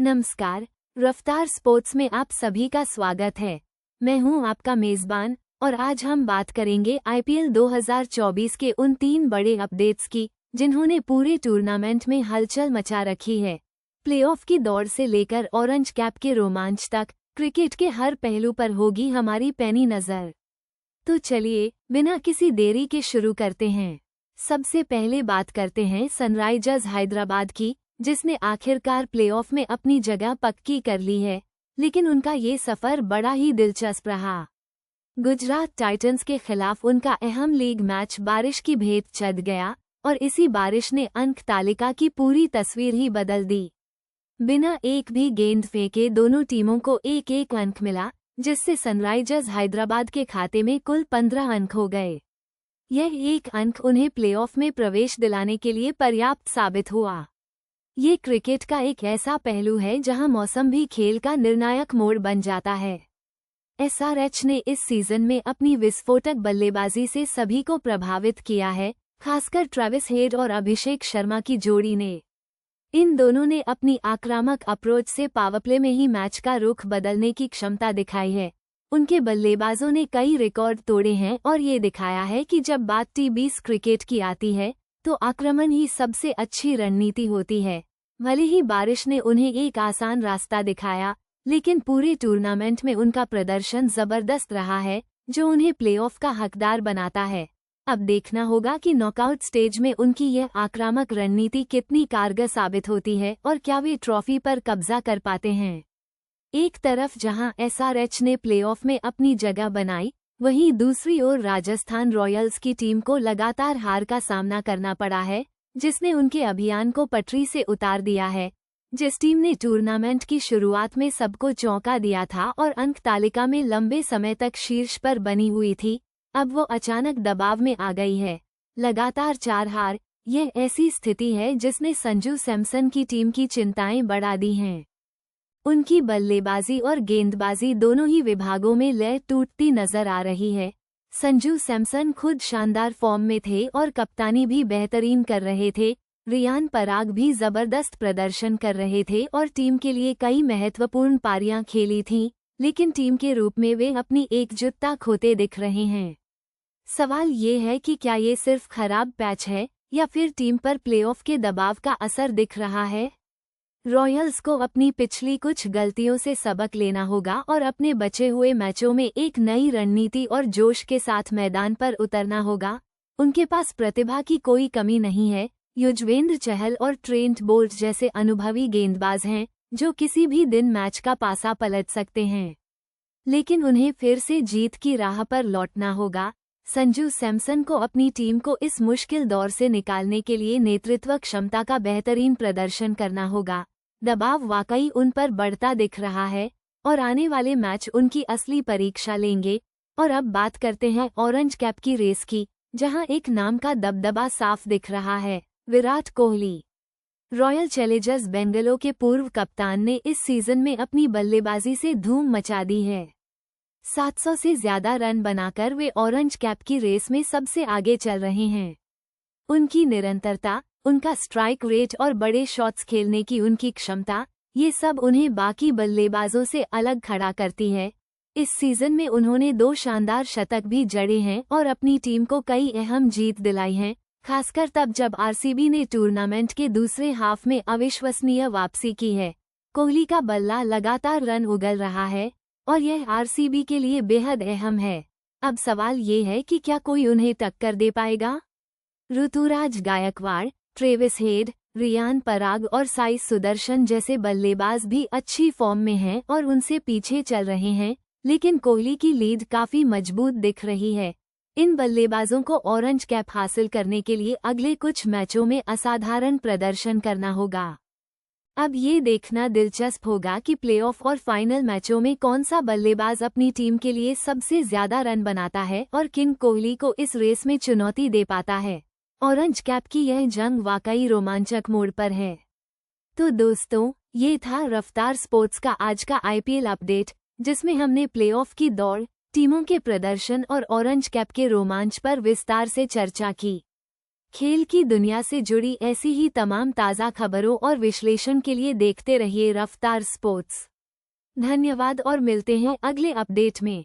नमस्कार, रफ्तार स्पोर्ट्स में आप सभी का स्वागत है। मैं हूं आपका मेजबान और आज हम बात करेंगे आईपीएल 2024 के उन 3 बड़े अपडेट्स की जिन्होंने पूरे टूर्नामेंट में हलचल मचा रखी है। प्लेऑफ की दौड़ से लेकर ऑरेंज कैप के रोमांच तक क्रिकेट के हर पहलू पर होगी हमारी पैनी नजर। तो चलिए बिना किसी देरी के शुरू करते हैं। सबसे पहले बात करते हैं सनराइजर्स हैदराबाद की, जिसने आखिरकार प्लेऑफ में अपनी जगह पक्की कर ली है, लेकिन उनका ये सफर बड़ा ही दिलचस्प रहा। गुजरात टाइटंस के खिलाफ उनका अहम लीग मैच बारिश की भेंट चढ़ गया और इसी बारिश ने अंक तालिका की पूरी तस्वीर ही बदल दी। बिना एक भी गेंद फेंके दोनों टीमों को एक एक अंक मिला, जिससे सनराइजर्स हैदराबाद के खाते में कुल 15 अंक हो गए। यह एक अंक उन्हें प्लेऑफ में प्रवेश दिलाने के लिए पर्याप्त साबित हुआ। ये क्रिकेट का एक ऐसा पहलू है जहां मौसम भी खेल का निर्णायक मोड़ बन जाता है। एसआरएच ने इस सीजन में अपनी विस्फोटक बल्लेबाजी से सभी को प्रभावित किया है, खासकर ट्रेविस हेड और अभिषेक शर्मा की जोड़ी ने। इन दोनों ने अपनी आक्रामक अप्रोच से पावरप्ले में ही मैच का रुख बदलने की क्षमता दिखाई है। उनके बल्लेबाजों ने कई रिकॉर्ड तोड़े हैं और ये दिखाया है कि जब बात टी20 क्रिकेट की आती है तो आक्रमण ही सबसे अच्छी रणनीति होती है। भले ही बारिश ने उन्हें एक आसान रास्ता दिखाया, लेकिन पूरे टूर्नामेंट में उनका प्रदर्शन जबरदस्त रहा है, जो उन्हें प्लेऑफ का हकदार बनाता है। अब देखना होगा कि नॉकआउट स्टेज में उनकी यह आक्रामक रणनीति कितनी कारगर साबित होती है और क्या वे ट्रॉफी पर कब्जा कर पाते हैं। एक तरफ जहां एसआरएच ने प्लेऑफ में अपनी जगह बनाई, वहीं दूसरी ओर राजस्थान रॉयल्स की टीम को लगातार हार का सामना करना पड़ा है, जिसने उनके अभियान को पटरी से उतार दिया है। जिस टीम ने टूर्नामेंट की शुरुआत में सबको चौंका दिया था और अंक तालिका में लंबे समय तक शीर्ष पर बनी हुई थी, अब वो अचानक दबाव में आ गई है। लगातार 4 हार, यह ऐसी स्थिति है जिसने संजू सैमसन की टीम की चिंताएं बढ़ा दी हैं। उनकी बल्लेबाजी और गेंदबाजी दोनों ही विभागों में लय टूटती नजर आ रही है। संजू सैमसन खुद शानदार फॉर्म में थे और कप्तानी भी बेहतरीन कर रहे थे। रियान पराग भी जबरदस्त प्रदर्शन कर रहे थे और टीम के लिए कई महत्वपूर्ण पारियां खेली थीं, लेकिन टीम के रूप में वे अपनी एकजुटता खोते दिख रहे हैं। सवाल ये है कि क्या ये सिर्फ खराब पैच है या फिर टीम पर प्लेऑफ के दबाव का असर दिख रहा है। रॉयल्स को अपनी पिछली कुछ गलतियों से सबक लेना होगा और अपने बचे हुए मैचों में एक नई रणनीति और जोश के साथ मैदान पर उतरना होगा। उनके पास प्रतिभा की कोई कमी नहीं है। युजवेंद्र चहल और ट्रेंट बोल्ट जैसे अनुभवी गेंदबाज हैं, जो किसी भी दिन मैच का पासा पलट सकते हैं, लेकिन उन्हें फिर से जीत की राह पर लौटना होगा। संजू सैमसन को अपनी टीम को इस मुश्किल दौर से निकालने के लिए नेतृत्व क्षमता का बेहतरीन प्रदर्शन करना होगा। दबाव वाकई उन पर बढ़ता दिख रहा है और आने वाले मैच उनकी असली परीक्षा लेंगे। और अब बात करते हैं ऑरेंज कैप की रेस की, जहां एक नाम का दबदबा साफ दिख रहा है, विराट कोहली। रॉयल चैलेंजर्स बेंगलुरु के पूर्व कप्तान ने इस सीजन में अपनी बल्लेबाजी से धूम मचा दी है। 700 से ज्यादा रन बनाकर वे ऑरेंज कैप की रेस में सबसे आगे चल रहे हैं। उनकी निरंतरता, उनका स्ट्राइक रेट और बड़े शॉट्स खेलने की उनकी क्षमता, ये सब उन्हें बाकी बल्लेबाजों से अलग खड़ा करती है। इस सीजन में उन्होंने 2 शानदार शतक भी जड़े हैं और अपनी टीम को कई अहम जीत दिलाई हैं, खासकर तब जब आरसीबी ने टूर्नामेंट के दूसरे हाफ में अविश्वसनीय वापसी की है। कोहली का बल्ला लगातार रन उगल रहा है और यह आरसीबी के लिए बेहद अहम है। अब सवाल ये है कि क्या कोई उन्हें टक्कर दे पाएगा। ऋतुराज गायकवाड़, ट्रेविस हेड, रियान पराग और साई सुदर्शन जैसे बल्लेबाज भी अच्छी फॉर्म में हैं और उनसे पीछे चल रहे हैं, लेकिन कोहली की लीड काफी मजबूत दिख रही है। इन बल्लेबाजों को ऑरेंज कैप हासिल करने के लिए अगले कुछ मैचों में असाधारण प्रदर्शन करना होगा। अब ये देखना दिलचस्प होगा कि प्लेऑफ और फाइनल मैचों में कौन सा बल्लेबाज अपनी टीम के लिए सबसे ज्यादा रन बनाता है और किंग कोहली को इस रेस में चुनौती दे पाता है। ऑरेंज कैप की यह जंग वाकई रोमांचक मोड़ पर है। तो दोस्तों, ये था रफ्तार स्पोर्ट्स का आज का आईपीएल अपडेट, जिसमें हमने प्लेऑफ की दौड़, टीमों के प्रदर्शन और ऑरेंज कैप के रोमांच पर विस्तार से चर्चा की। खेल की दुनिया से जुड़ी ऐसी ही तमाम ताज़ा खबरों और विश्लेषण के लिए देखते रहिए रफ्तार स्पोर्ट्स। धन्यवाद और मिलते हैं अगले अपडेट में।